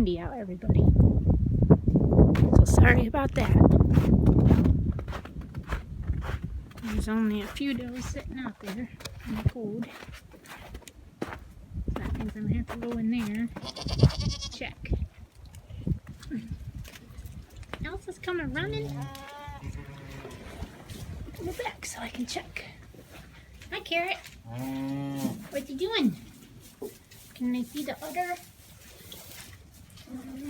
windy out, everybody. So sorry about that. There's only a few does sitting out there in the cold. So that means I'm going to have to go in there, check. Elsa's coming running. Go back so I can check. Hi, Carrot. What you doing? Can I see the udder?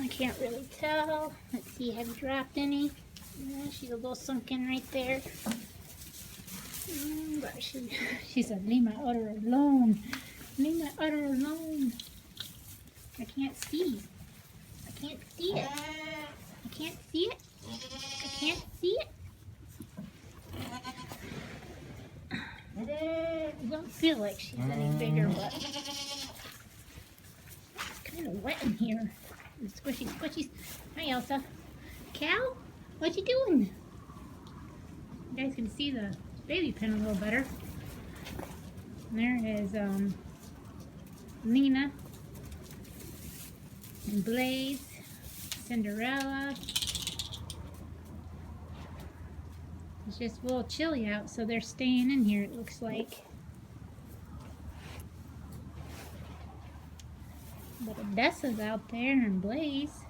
I can't really tell. Let's see, have you dropped any? Yeah, she's a little sunken right there. But she said, leave my udder alone. Leave my udder alone. I can't see. I can't see it. I can't see it. I can't see it. It don't feel like she's any bigger, but it's kind of wet in here. Squishy, squishy. Hi, Elsa. Cow? What you doing? You guys can see the baby pen a little better. And there is Lena and Blaze, Cinderella. It's just a little chilly out, so they're staying in here, it looks like. But Odessa's out there and Blaze.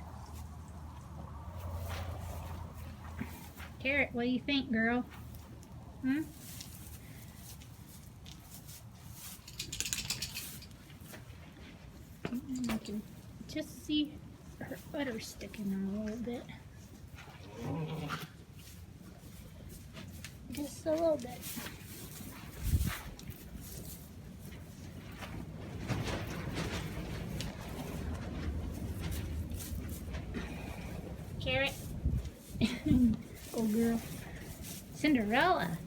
Carrot, what do you think, girl? Hmm? I can just see her udder sticking out a little bit. Just a little bit. Carrot. Oh girl. Cinderella.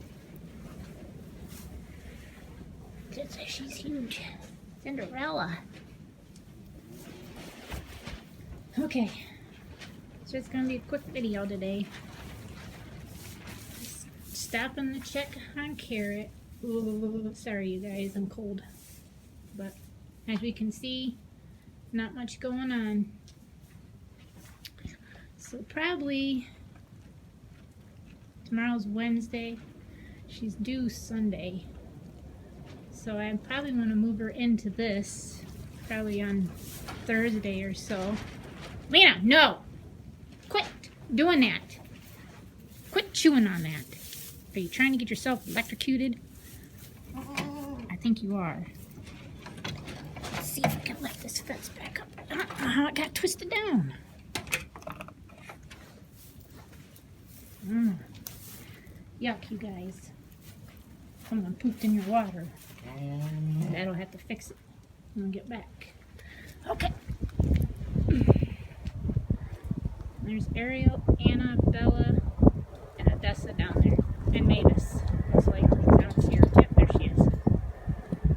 She's huge. Cinderella. Okay. It's just gonna be a quick video today. Just stopping to check on Carrot. Ooh, sorry you guys, I'm cold. But as we can see, not much going on. So probably tomorrow's Wednesday. She's due Sunday. So I probably want to move her into this probably on Thursday or so. Lena, no! Quit doing that. Quit chewing on that. Are you trying to get yourself electrocuted? I think you are. Let's see if I can lift this fence back up. I don't know how it got twisted down. Yuck, you guys. Someone pooped in your water. That'll have to fix it when we get back. Okay. There's Ariel, Anna, Bella, and Odessa down there. And Mavis. Looks like I don't see her. Yep, there she is.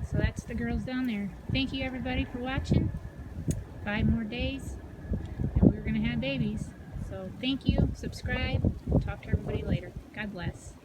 So that's the girls down there. Thank you everybody for watching. 5 more days and we're going to have babies. So thank you. Subscribe. Talk to everybody later. God bless.